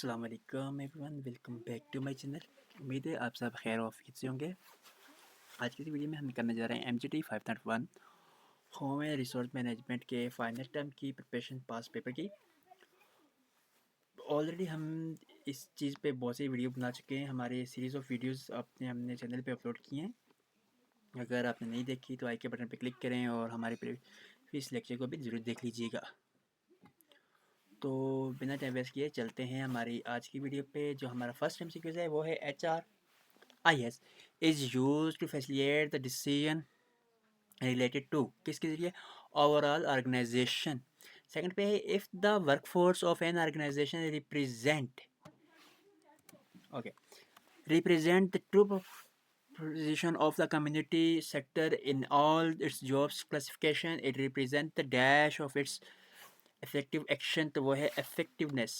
अस्सलाम वालेकुम everyone, welcome back to my channel. उम्मीद है आप सब खैर ऑफियत से होंगे। आज की वीडियो में हम करने जा रहे हैं MGT 5.1 home and resource management के फाइनल टर्म की प्रिपरेशन पास पेपर की। ऑलरेडी हम इस चीज़ पे बहुत सी वीडियो बना चुके हैं, हमारे सीरीज़ ऑफ वीडियोस हमने चैनल पे अपलोड किए हैं। अगर आपने नहीं देखी तो आई के बटन पे क्लिक करें और हमारे प्रीवियस लेक्चर को भी ज़रूर देख लीजिएगा। तो बिना टाइम वेस्ट किए चलते हैं हमारी आज की वीडियो पे। जो हमारा फर्स्ट MCQ है वो है HRIS is used to facilitate the decision related to किसके जरिए ओवरऑल ऑर्गेनाइजेशन। सेकंड पे है if the workforce of an organisation represent the true position of the community sector in all its jobs classification, it represent the dash of its effective action, तो वो है effectiveness।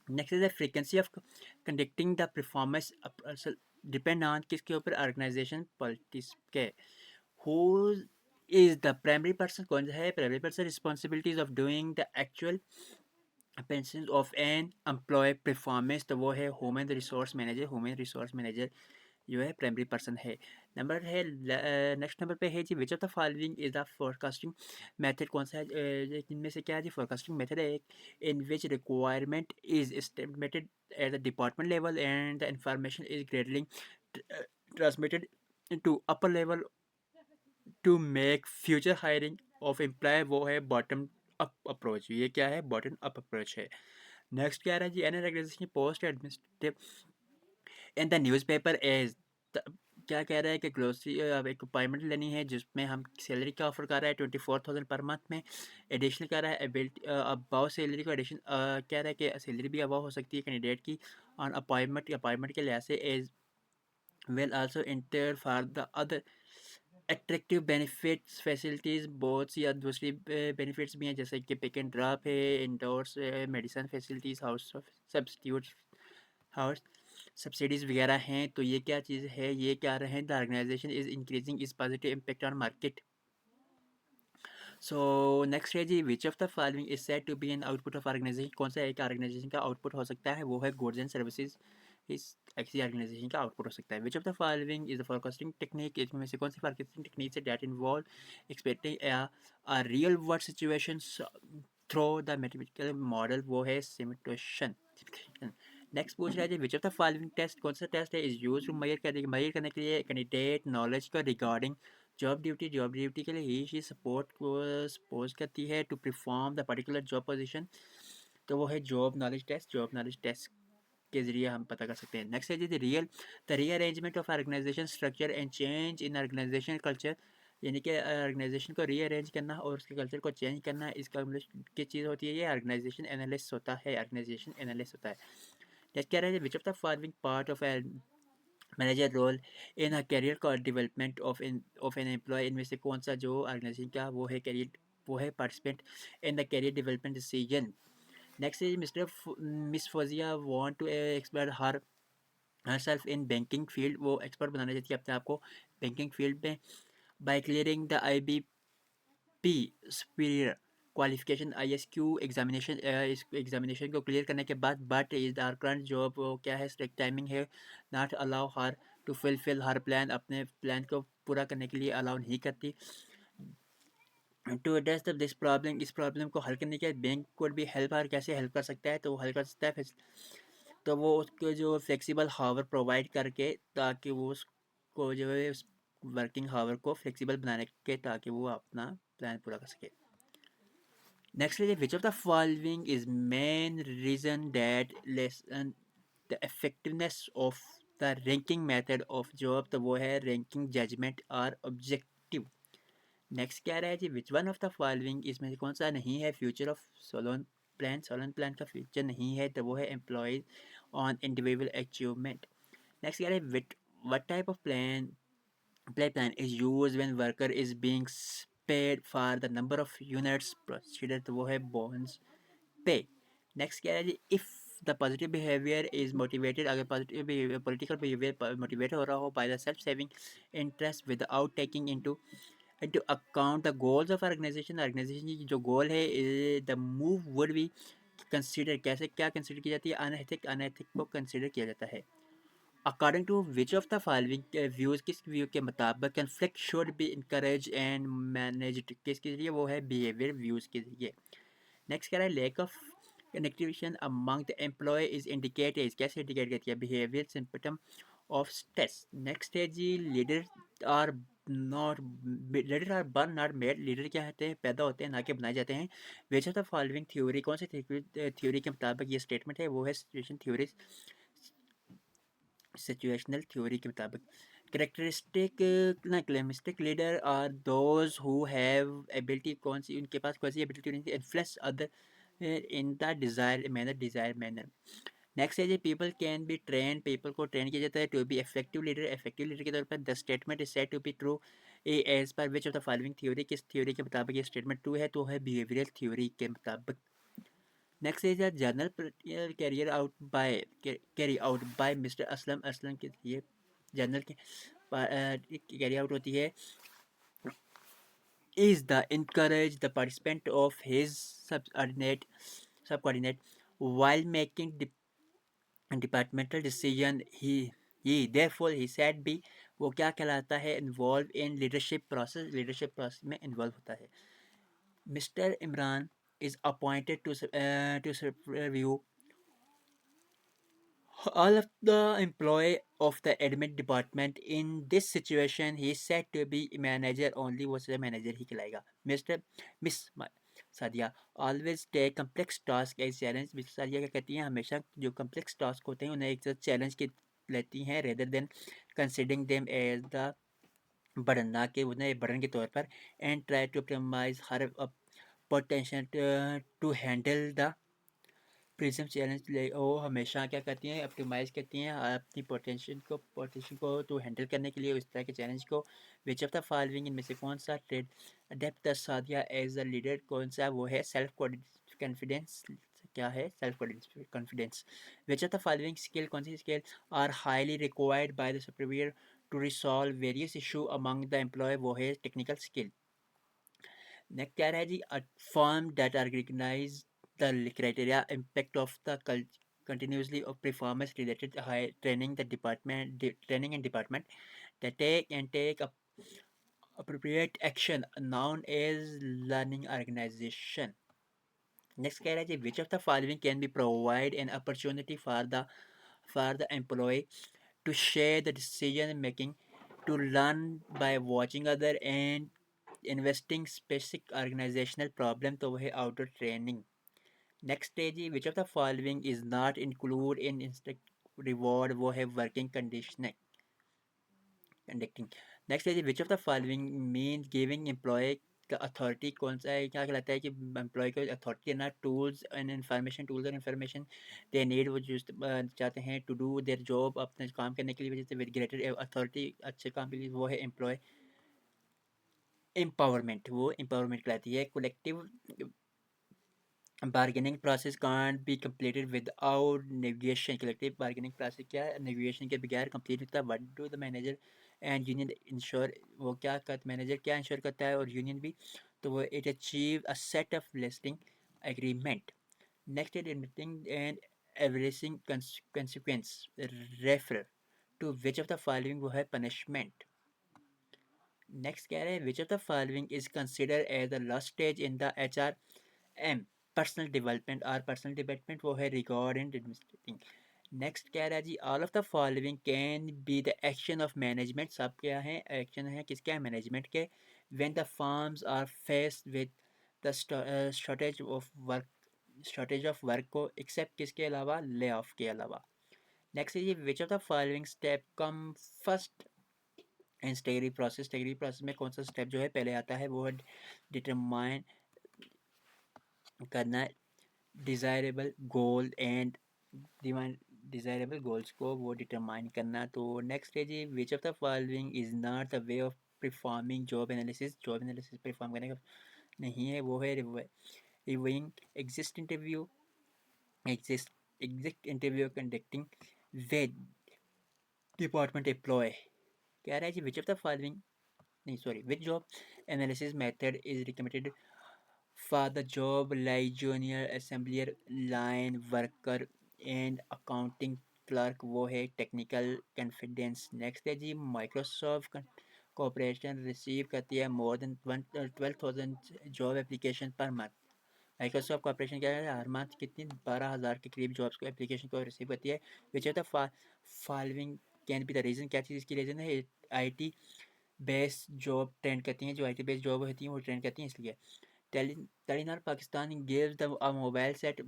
Next is the frequency of conducting the performance depend on किसके ऊपर organisation politics के। Who is the primary person, कौन है primary person, responsibilities of doing the actual pension of an employ performance, तो वो है human resource manager. Human resource manager जो है प्राइमरी पर्सन है। नंबर है नेक्स्ट नंबर पे है जी which of the following is the forecasting method, कौन सा है इनमें से क्या है जी फोरकास्टिंग मेथड है in which requirement is estimated at the department level and the information is gradually transmitted to upper level to make future hiring of employ, वो है बॉटम अप अप्रोच। ये क्या है, बॉटम अप अप्रोच है। Next क्या रहा है जी an organisation post administrative in the newspaper age, क्या कह रहा है कि ग्लोसरी एक अपॉइंटमेंट लेनी है जिसमें हम सैलरी का ऑफर कर रहा है 24,000 पर मंथ में। एडिशनल कर रहा है एबिलिटी अबाउ सैलरी को एडिशन कह रहा है कि सैलरी भी अबाउ हो सकती है कैंडिडेट की ऑन अपॉइंटमेंट के लिहाज से as well also inter for the other attractive benefits facilities. बहुत सी दूसरी बेनिफिट्स भी हैं जैसे कि पिक एंड ड्रॉप है, indoors medicine facilities, house substitute house subsidies वगैरह हैं। तो ये क्या चीज़ है, ये क्या रहे हैं, the organisation is increasing is positive impact on market. So next है जी which of the following is said to be an output of organisation, कौन सा एक ऑर्गेनाइजेशन का आउटपुट हो सकता है, वो है गुड्स एंड सर्विसेज। इस ऐसी ऑर्गेनाइजेशन का आउटपुट हो सकता है। Which of the following is the forecasting technique, इसमें से कौन सी फोरकास्टिंग टेक्निक है that involve expecting a real world situation through the mathematical model, वो है सिमुलेशन। नेक्स्ट पूछ रहा है जी which of the following test, कौन सा टेस्ट है इज यूज टू मेजर करने के लिए कैंडिडेट नॉलेज को रिगार्डिंग जॉब ड्यूटी के लिए ही सपोर्ट को सपोज करती है to perform the particular job position, तो वो है job knowledge test. Job knowledge test के जरिए हम पता कर सकते हैं। नेक्स्ट है जी the rearrangement of organisation structure and change in organisation culture, यानी कि ऑर्गेनाइजेशन को रीअरेंज करना और उसके कल्चर को चेंज करना, इसका की चीज़ होती है ये ऑर्गेनाइजेशन एनालिस्ट होता है। ऑर्गेनाइजेशन एनालिस्ट होता है। नेक्स्ट कह रहे हैं which of the following part of manager role in a career का डेवलपमेंट ऑफ एन एम्प्लॉय, इनमें से कौन सा जो ऑर्गेनाइजेशन का वो है करियर, वो है participant in the career development decision. Next is miss Fauzia want to explore herself in banking field, वो एक्सपर्ट बनाना चाहती है अपने आप को बैंकिंग फील्ड में by clearing the IBP superior qualification ISQ examination. इस एग्जामिनेशन को क्लियर करने के बाद but is are current job क्या है स्ट्रिक्ट टाइमिंग है not allow her to fulfil her plan, अपने प्लान को पूरा करने के लिए अलाउ नहीं करती। टू एड्रेस दिस प्रॉब्लम, इस प्रॉब्लम को हल करने के लिए बैंक को भी हेल्प, और कैसे हेल्प कर सकता है, तो वो हेल्प कर सकता है तो वो उसको जो फ्लेक्सिबल हावर प्रोवाइड करके ताकि वो उसको जो है वर्किंग हावर को फ्लेक्सिबल बनाने के ताकि वो अपना प्लान पूरा कर सके। नेक्स्ट है which of the following is main reason that lessen the effectiveness of the ranking method of job, तो वो है रैंकिंग जजमेंट और ऑब्जेक्टिव। नेक्स्ट क्या रहा है जी which one of the following, इसमें से कौन सा नहीं है फ्यूचर ऑफ सोलन प्लान का फ्यूचर नहीं है, तो वो है employees on individual achievement. Next क्या है विट what type of play plan is used when worker is being paid for the number of units procedure, तो वो है bonus pay। नेक्स्ट क्या है जी if the positive behaviour is motivated, अगर positive behaviour political behaviour motivate हो रहा हो by the self saving interest without taking into account the goals of organization, organization की जो गोल है the move would be consider कैसे क्या कंसिडर की जाती है, अनएथिक, अनएथिक को कंसिडर किया जाता है। According to which of the following views, किस व्यू के मुताबिक conflict should be encourage and managed, किसके जरिए, वो है बिहेवियर व्यूज़ के जरिए। नेक्स्ट कह रहा है lack of connectivity among the employ is indicated, कैसे इंडिकेट करती है, behaviour symptom of stress. Next है जी leader are not, leader are born not made, leader क्या होते हैं, पैदा होते हैं ना कि बनाए जाते हैं। Which of the following theory, कौन सी थ्योरी के मुताबिक ये स्टेटमेंट है, वो है सिचुएशन थ्योरी, सिचुएशनल थ्योरी के मुताबिक। करेक्टरिस्टिक ना charismatic leader are those who have ability, कौन सी उनके पास कौन सी एबिलिटी होनी चाहिए, influence other in the desire manner. Next है जी people can be train, people को ट्रेन किया जाता है to be effective leader, effective leader के तौर पर। The statement is said to be true as per which of the following theory, किस थ्योरी के मुताबिक ये स्टेटमेंट ट्रू है, तो है बिहेवियरल थ्योरी के मुताबिक। Next is journal carry out by mister Aslam, Aslam के लिए जर्नल के कैरी आउट होती है, is the encourage the participant of his subordinate while making departmental decision, he therefore he said be, वो क्या कहलाता है, involve in leadership process में involve होता है। Mister Imran is appointed to review all of the employee of the admin department. In this situation he is said to be manager only, वो से manager ही कहलाएगा। Mister miss Sadia always take complex task as challenge, miss Sadia क्या कहती हैं, हमेशा जो complex task होते हैं उन्हें एक चैलेंज की लेती हैं, rather than considering them as the burden, ना कि उन्हें burden के तौर पर, and try to optimize her potential to handle the prism challenge ले, वो हमेशा क्या करती हैं, ऑप्टिमाइज़ करती हैं अपनी पोटेंशियल को तो हैंडल करने के लिए उस तरह के चैलेंज को। विच ऑफ द फॉलोइंग, इनमें से कौन सा ट्रेड अडेप्ट द सादिया एज अ लीडर, कौन सा वो है, सेल्फ कॉन्फिडेंस, क्या है, self confidence. Which of the following skill, कौन सी skill are highly required by the superior to resolve various issue among the employ, वो है टेक्निकल स्किल। नेक्स्ट क्या है जी, firm that are recognise the criteria impact of the continuously of performance related high training, the department training and department that take appropriate action known as learning organization. Next कह रहा है जी which of the following can be provide an opportunity for the employee to share the decision making, to learn by watching other and investing specific organizational problem, तो वह है outdoor training। Next है जी which of the following is not include in instruct reward, वो है working condition conducting. Next है जी which of the following mean giving employ का अथॉरिटी, कौन सा है, क्या कहलाता है कि एम्प्लॉय को अथॉरिटी देना, टूल्स एंड इन्फॉर्मेशन, टूल्स और इन्फॉर्मेशन दे नीड, वो जो चाहते हैं टू डू देयर जॉब, अपने काम करने के लिए वजह से विद ग्रेटर अथॉरिटी, अच्छे काम के लिए, वो है एम्प्लॉय एम्पावरमेंट, वो एम्पावरमेंट कहलाती है। Collective bargaining process can't be completed without negotiation, collective bargaining process क्या है, नेगोशिएशन के बगैर कंप्लीट होता है। What do the manager and union ensure, वो क्या करता, मैनेजर क्या इंश्योर करता है और यूनियन भी, तो वो it achieve a set of listing agreement. Next is admitting and averaging consequence refer to which of the following, वो है पनिशमेंट। नेक्स्ट कह रहे हैं which of the following is consider as the last stage in the H R M personal development, और personal development वो है record and administrating. Next कह रहा है जी all of the following can be the action of management, सब क्या है, एक्शन है किसके है, मैनेजमेंट के। When the firms are faced with the shortage of work को, एक्सेप्ट किसके अलावा, ले ऑफ के अलावा। नेक्स्ट है जी which of the following step come first in स्टेगरी प्रोसेस में कौन सा स्टेप जो है पहले आता है, वो है डिटरमाइन करना desirable goal and desirable goals को वो डिटरमाइन करना। तो नेक्स्ट है जी which of the following is not the way of performing job analysis, job analysis perform करने का नहीं है, वो है reviewing exist exist interview conducting with department employ. कह रहा है जी विच ऑफ द फॉलोइंग, नहीं sorry, which job analysis method is recommended for the job like junior assembler, line worker and accounting clerk वो है technical confidence. Next है जी Microsoft Corporation receive करती है more than 12,000 job application per month. Microsoft corporation क्या है हर month कितनी 12,000 के करीब जॉब्स को एप्लीकेशन को रिसीव करती है which of the following can be the reason क्या चीज़ इसकी रीज़न है आईटी बेस्ड जॉब ट्रेंड करती हैं जो आईटी बेस्ड जॉब होती हैं वो ट्रेंड करती हैं इसलिए Telenor Pakistan gives the mobile set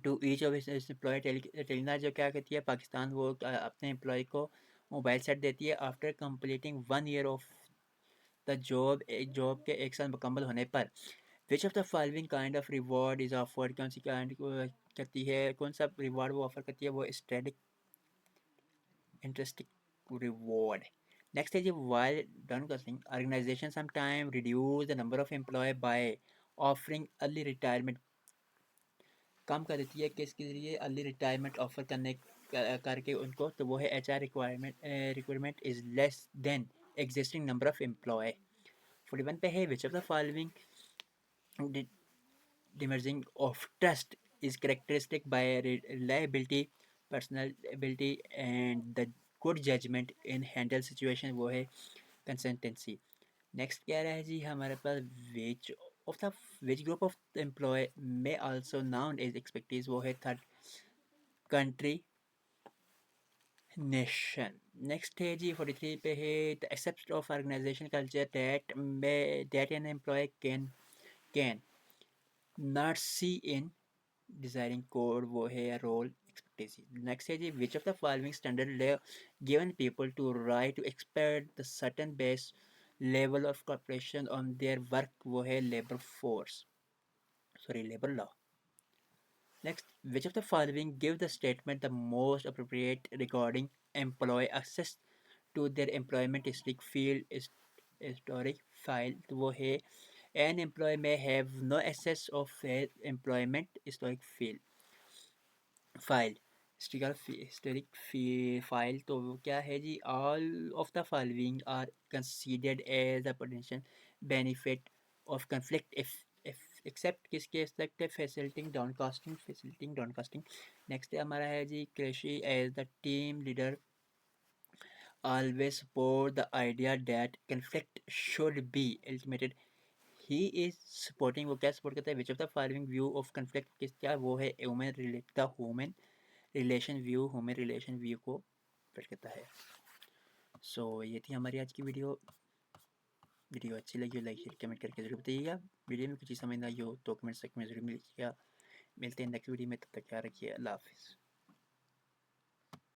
to each of its employee Telenor जो क्या करती है पाकिस्तान वो अपने एम्प्लॉय को मोबाइल सेट देती है after completing 1 year of the job एक जॉब के 1 साल मुकम्मल होने पर which of the following kind of reward is offered कौन सी काइंड करती है कौन सा रिवॉर्ड वो ऑफर करती है वो स्टैटिक इंटरेस्टिंग रिवॉर्ड नेक्स्ट है जी while downsizing organisation sometime reduce the number of employ by offering early retirement कम कर देती है कि इसके ज़रिए अर्ली रिटायरमेंट ऑफर करने करके उनको तो वो है H R requirement is less than existing number of employee 41 पे है which of the following dimerging of trust is characteristic by reliability, personal ability, and the good judgment in handle situation वो है consistency. Next क्या रहा है जी हमारे पास which of the which group of employee may also known as expertise वो है third country nation. Next है जी 43 पे है the accept of organization culture that an employee can not see in desiring code वो है या role expectancy next है जी which of the following standard given people to right to expect the certain base level of cooperation on their work वो है labor law next which of the following give the statement the most appropriate regarding employee access to their employment history field is historic file तो वो है an employee may have no access of their employment historic field file historic file तो वो क्या है जी all of the following are considered as a potential benefit of conflict if except किसके except facilitating downcasting next हमारा है जी Krishi as the team leader always support the idea that conflict should be eliminated he is supporting वो क्या support करता है which of the following view of conflict किस क्या वो है human ह्यूमन रिलेशन व्यू को फिट करता है ये थी हमारी आज की वीडियो अच्छी लगी हो लाइक शेयर कमेंट करके जरूर बताइएगा वीडियो में कुछ चीज़ समझ ना आई हो तो कमेंट सेक्शन में जरूर मिलिएगा मिलते हैं नेक्स्ट वीडियो में तब तक ख्याल रखिए अल्लाह हाफिज़